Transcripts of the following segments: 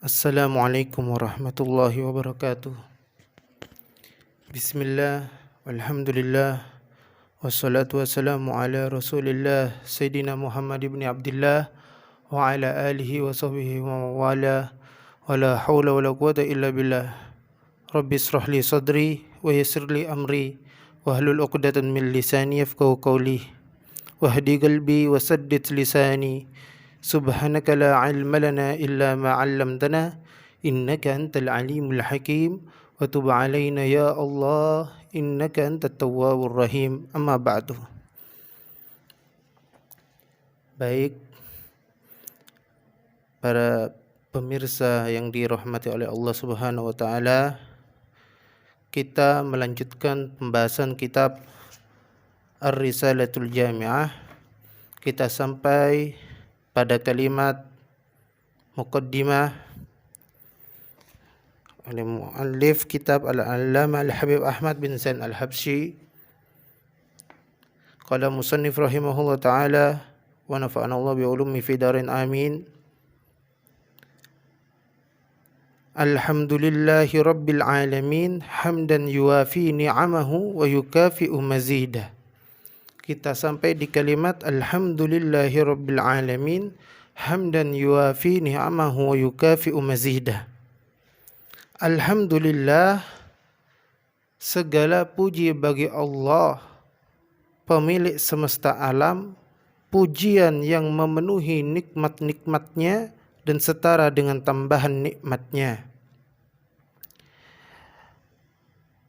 Assalamualaikum warahmatullahi wabarakatuh. Bismillah, walhamdulillah, wassalatu wassalamu ala rasulillah Sayyidina Muhammad ibn Abdullah wa ala alihi wa sahbihi wa wala wa la hawla wa la quwata illa billah. Rabbi israh li sadri wa yassir li amri wahlul 'uqdatan min lisani yafqahu qawli wahdi qalbi wa saddid lisani. Subhanaka la ilma lana illa ma 'allamtana innaka antal alimul hakim wa tub 'alaina ya Allah innaka antat tawwabur rahim. Amma ba'du. Baik para pemirsa yang dirahmati oleh Allah Subhanahu wa taala, kita melanjutkan pembahasan kitab Ar-Risalatul Jami'ah. Kita sampai pada kalimat muqaddimah oleh muallif kitab Al-Allamah Al-Habib Ahmad bin Zain Al-Habsyi. Qala musannif rahimahullah ta'ala wa nafa'ana Allah bi ulumi fi darin amin. Alhamdulillahi rabbil alamin hamdan yuwafi ni'amahu wa yukafi'u mazidah. Kita sampai di kalimat alhamdulillahi rabbil alamin hamdan yuwafi ni'amahu wa yukafi'u mazidah. Alhamdulillah, segala puji bagi Allah, pemilik semesta alam, pujian yang memenuhi nikmat-nikmatnya dan setara dengan tambahan nikmatnya.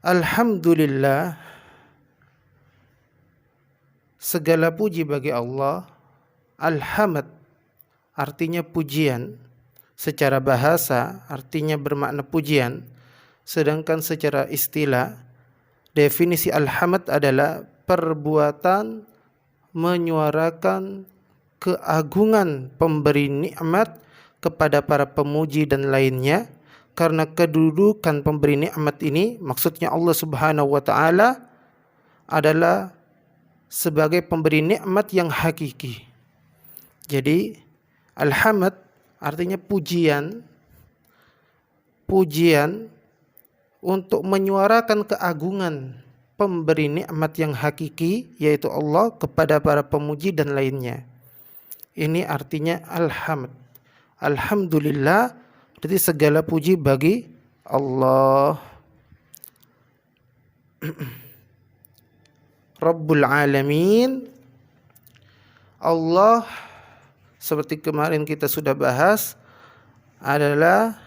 Alhamdulillah, segala puji bagi Allah. Alhamd artinya pujian. Secara bahasa artinya bermakna pujian. Sedangkan secara istilah, definisi alhamd adalah perbuatan menyuarakan keagungan pemberi nikmat kepada para pemuji dan lainnya. Karena kedudukan pemberi nikmat ini, maksudnya Allah Subhanahu wa taala, adalah sebagai pemberi nikmat yang hakiki. Jadi alhamd artinya pujian untuk menyuarakan keagungan pemberi nikmat yang hakiki, yaitu Allah, kepada para pemuji dan lainnya. Ini artinya alhamd. Alhamdulillah berarti segala puji bagi Allah. Rabbul alamin, Allah, seperti kemarin kita sudah bahas, adalah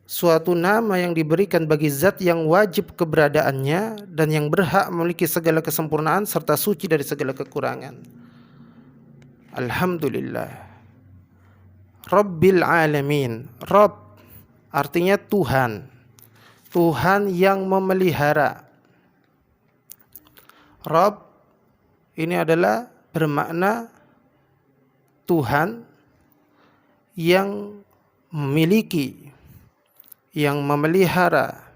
suatu nama yang diberikan bagi zat yang wajib keberadaannya dan yang berhak memiliki segala kesempurnaan serta suci dari segala kekurangan. Alhamdulillah. Rabbil alamin. Rabb artinya Tuhan. Tuhan yang memelihara. Rabb ini adalah bermakna Tuhan yang memiliki, yang memelihara,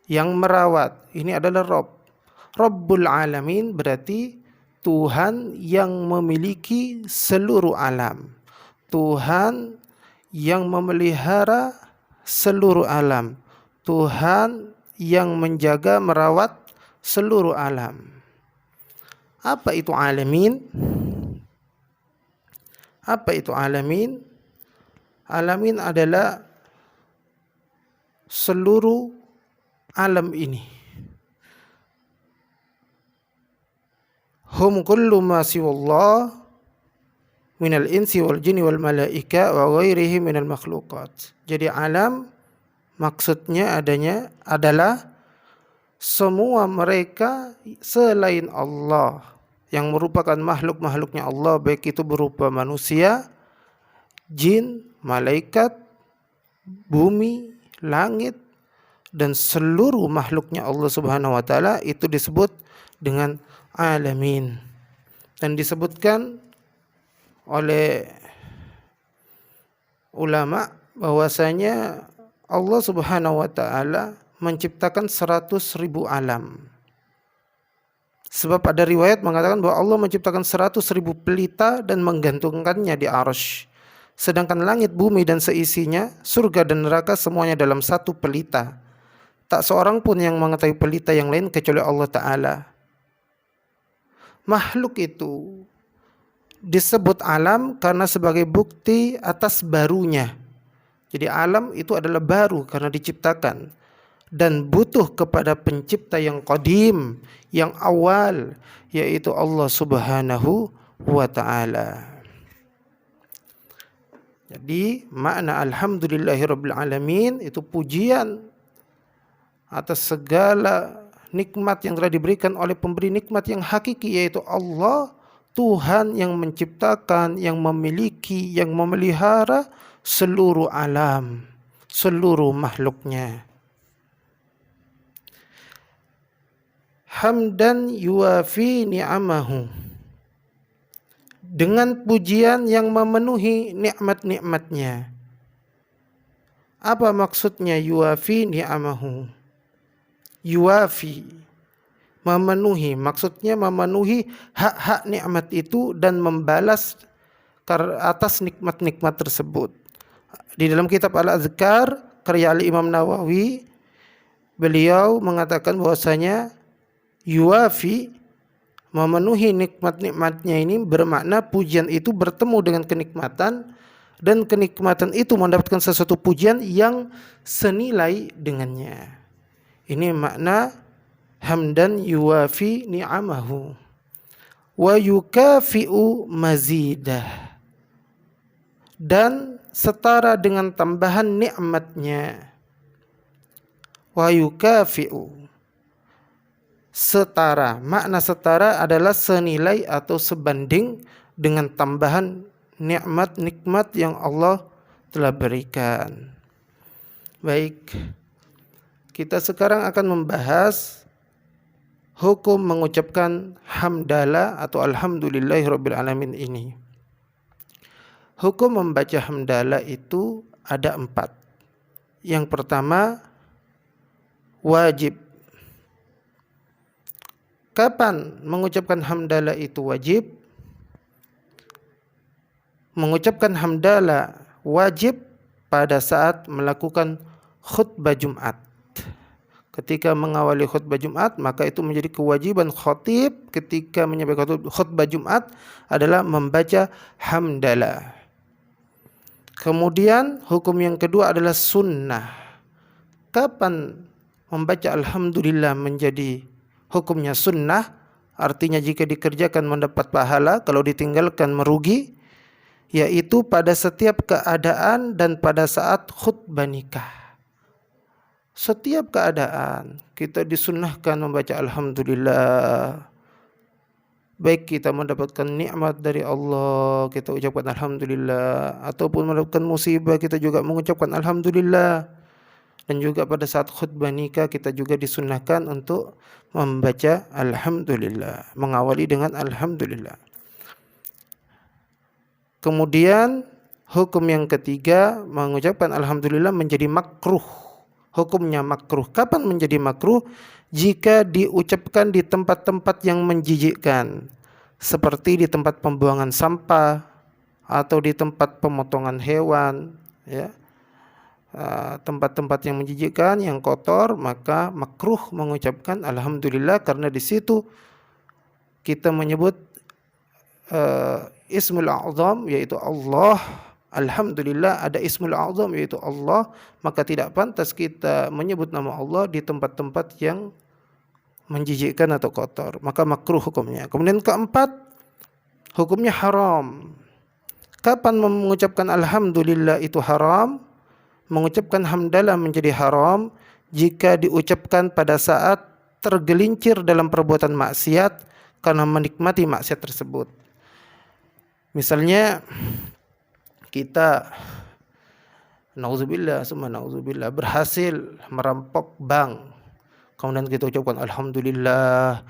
yang merawat. Ini adalah Rabb. Rabbul alamin berarti Tuhan yang memiliki seluruh alam. Tuhan yang memelihara seluruh alam. Tuhan yang menjaga, merawat seluruh alam. Apa itu alamin? Apa itu alamin? Alamin adalah seluruh alam ini. Hum kullu ma siwallah minal insi wal jinni wal malaika wa ghairihi minal makhluqat. Jadi alam maksudnya adalah semua mereka selain Allah yang merupakan makhluk-makhluknya Allah, baik itu berupa manusia, jin, malaikat, bumi, langit, dan seluruh makhluknya Allah Subhanahu wa taala, itu disebut dengan alamin. Dan disebutkan oleh ulama bahwasanya Allah Subhanahu wa taala menciptakan 100.000 alam. Sebab ada riwayat mengatakan bahwa Allah menciptakan 100.000 pelita dan menggantungkannya di arsy. Sedangkan langit, bumi dan seisinya, surga dan neraka semuanya dalam satu pelita. Tak seorang pun yang mengetahui pelita yang lain kecuali Allah Ta'ala. Makhluk itu disebut alam karena sebagai bukti atas barunya. Jadi alam itu adalah baru karena diciptakan dan butuh kepada pencipta yang qadim, yang awal, yaitu Allah Subhanahu wa Ta'ala. Jadi makna alhamdulillahirabbil alamin itu pujian atas segala nikmat yang telah diberikan oleh pemberi nikmat yang hakiki, yaitu Allah, Tuhan yang menciptakan, yang memiliki, yang memelihara seluruh alam, seluruh makhluknya. Hamdan yuwafi ni'amahu, dengan pujian yang memenuhi nikmat-nikmatnya. Apa maksudnya yuwafi ni'amahu? Yuwafi, memenuhi, maksudnya memenuhi hak-hak nikmat itu dan membalas atas nikmat-nikmat tersebut. Di dalam kitab Al-Azkar karya Imam Nawawi, beliau mengatakan bahwasanya yuwafi, memenuhi nikmat-nikmatnya ini bermakna pujian itu bertemu dengan kenikmatan, dan kenikmatan itu mendapatkan sesuatu pujian yang senilai dengannya. Ini makna hamdan yuwafi ni'amahu wa yukafi'u mazidah, dan setara dengan tambahan nikmatnya. Wa yukafi'u, setara, makna setara adalah senilai atau sebanding dengan tambahan nikmat-nikmat yang Allah telah berikan. Baik, kita sekarang akan membahas hukum mengucapkan hamdalah atau alhamdulillahirabbil alamin ini. Hukum membaca hamdalah itu ada 4. Yang pertama, wajib. Kapan mengucapkan hamdalah itu wajib? Mengucapkan hamdalah wajib pada saat melakukan khutbah Jumat. Ketika mengawali khutbah Jumat, maka itu menjadi kewajiban khatib ketika menyampaikan khutbah Jumat adalah membaca hamdalah. Kemudian hukum yang kedua adalah sunnah. Kapan membaca alhamdulillah menjadi hukumnya sunnah? Artinya jika dikerjakan mendapat pahala, kalau ditinggalkan merugi, yaitu pada setiap keadaan dan pada saat khutbah nikah. Setiap keadaan kita disunnahkan membaca alhamdulillah. Baik kita mendapatkan nikmat dari Allah, kita ucapkan alhamdulillah, ataupun mendapatkan musibah, kita juga mengucapkan alhamdulillah. Dan juga pada saat khutbah nikah kita juga disunnahkan untuk membaca alhamdulillah, mengawali dengan alhamdulillah. Kemudian hukum yang ketiga, mengucapkan alhamdulillah menjadi makruh. Hukumnya makruh. Kapan menjadi makruh? Jika diucapkan di tempat-tempat yang menjijikkan, seperti di tempat pembuangan sampah atau di tempat pemotongan hewan, ya. Tempat-tempat yang menjijikkan, yang kotor, maka makruh mengucapkan alhamdulillah, karena di situ kita menyebut ismul a'zam, yaitu Allah. Alhamdulillah ada ismul a'zam, yaitu Allah, maka tidak pantas kita menyebut nama Allah di tempat-tempat yang menjijikkan atau kotor, maka makruh hukumnya. Kemudian keempat, hukumnya haram. Kapan mengucapkan alhamdulillah itu haram? Mengucapkan hamdalah menjadi haram jika diucapkan pada saat tergelincir dalam perbuatan maksiat karena menikmati maksiat tersebut. Misalnya kita nauzubillah berhasil merampok bank, kemudian kita ucapkan alhamdulillah,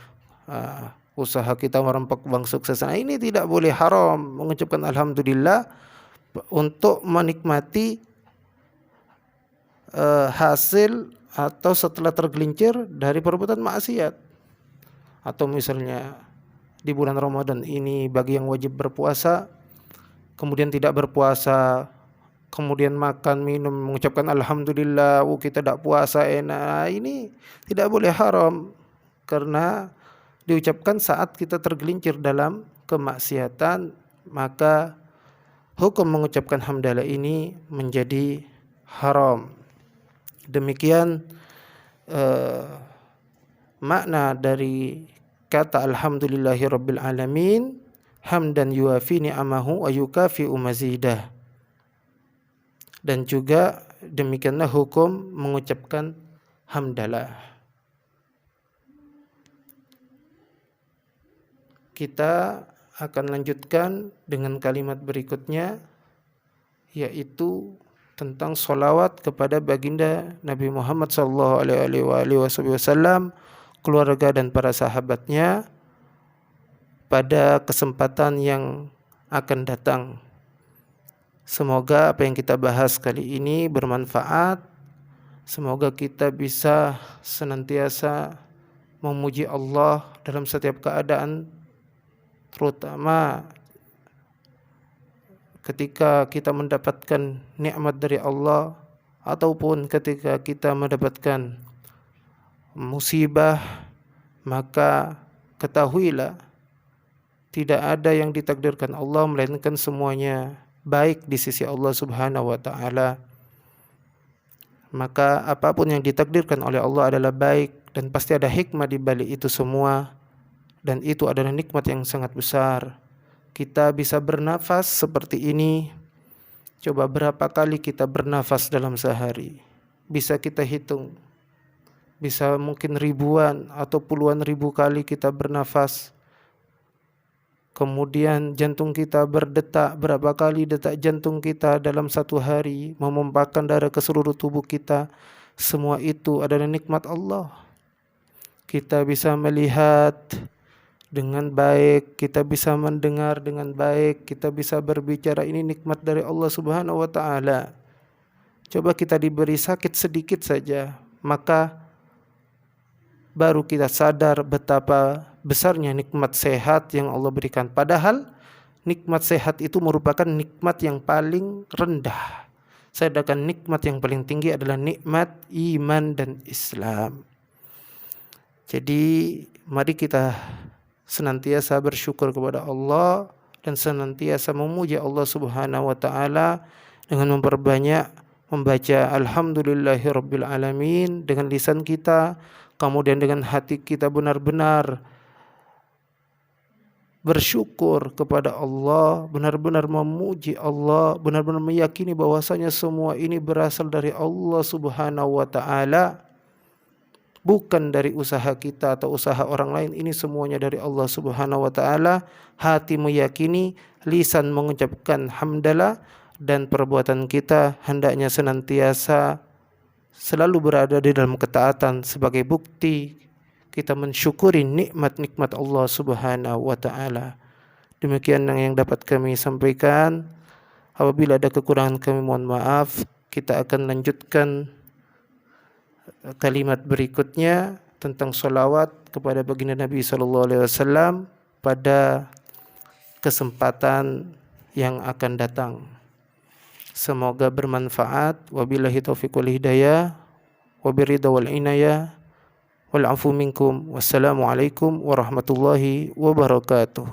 usaha kita merampok bank sukses. Nah, ini tidak boleh, haram mengucapkan alhamdulillah untuk menikmati hasil atau setelah tergelincir dari perbuatan maksiat. Atau misalnya di bulan Ramadan ini bagi yang wajib berpuasa, kemudian tidak berpuasa, kemudian makan, minum, mengucapkan alhamdulillah, kita tidak puasa enak, ini tidak boleh, haram, karena diucapkan saat kita tergelincir dalam kemaksiatan, maka hukum mengucapkan hamdalah ini menjadi haram. Demikian makna dari kata alhamdulillahirabbil alamin, hamdan yuafi ni'amahu wa yukafi'u mazidah. Dan juga demikianlah hukum mengucapkan hamdalah. Kita akan lanjutkan dengan kalimat berikutnya, yaitu tentang solawat kepada baginda Nabi Muhammad SAW, keluarga dan para sahabatnya pada kesempatan yang akan datang. Semoga apa yang kita bahas kali ini bermanfaat. Semoga kita bisa senantiasa memuji Allah dalam setiap keadaan, terutama ketika kita mendapatkan nikmat dari Allah ataupun ketika kita mendapatkan musibah. Maka ketahuilah, tidak ada yang ditakdirkan Allah melainkan semuanya baik di sisi Allah Subhanahu wa taala. Maka apapun yang ditakdirkan oleh Allah adalah baik, dan pasti ada hikmah di balik itu semua, dan itu adalah nikmat yang sangat besar. Kita bisa bernafas seperti ini. Coba berapa kali kita bernafas dalam sehari? Bisa kita hitung. Bisa mungkin ribuan atau puluhan ribu kali kita bernafas. Kemudian jantung kita berdetak, berapa kali detak jantung kita dalam satu hari, memompakan darah ke seluruh tubuh kita. Semua itu adalah nikmat Allah. Kita bisa melihat dengan baik, kita bisa mendengar dengan baik, kita bisa berbicara, ini nikmat dari Allah Subhanahu wa taala. Coba kita diberi sakit sedikit saja, maka baru kita sadar betapa besarnya nikmat sehat yang Allah berikan. Padahal nikmat sehat itu merupakan nikmat yang paling rendah. Sedangkan nikmat yang paling tinggi adalah nikmat iman dan Islam. Jadi mari kita senantiasa bersyukur kepada Allah dan senantiasa memuji Allah Subhanahu wa taala dengan memperbanyak membaca alhamdulillahirabbil alamin dengan lisan kita, kemudian dengan hati kita benar-benar bersyukur kepada Allah, benar-benar memuji Allah, benar-benar meyakini bahwasanya semua ini berasal dari Allah Subhanahu wa taala, bukan dari usaha kita atau usaha orang lain. Ini semuanya dari Allah Subhanahu wa taala. Hati meyakini, lisan mengucapkan hamdalah, dan perbuatan kita hendaknya senantiasa selalu berada di dalam ketaatan sebagai bukti kita mensyukuri nikmat-nikmat Allah Subhanahu wa taala. Demikian yang dapat kami sampaikan. Apabila ada kekurangan kami mohon maaf. Kita akan lanjutkan kalimat berikutnya tentang solawat kepada baginda Nabi SAW pada kesempatan yang akan datang. Semoga bermanfaat. Wabillahi taufiq wal hidayah, wabiridha wal inayah, wal afu minkum. Wassalamualaikum warahmatullahi wabarakatuh.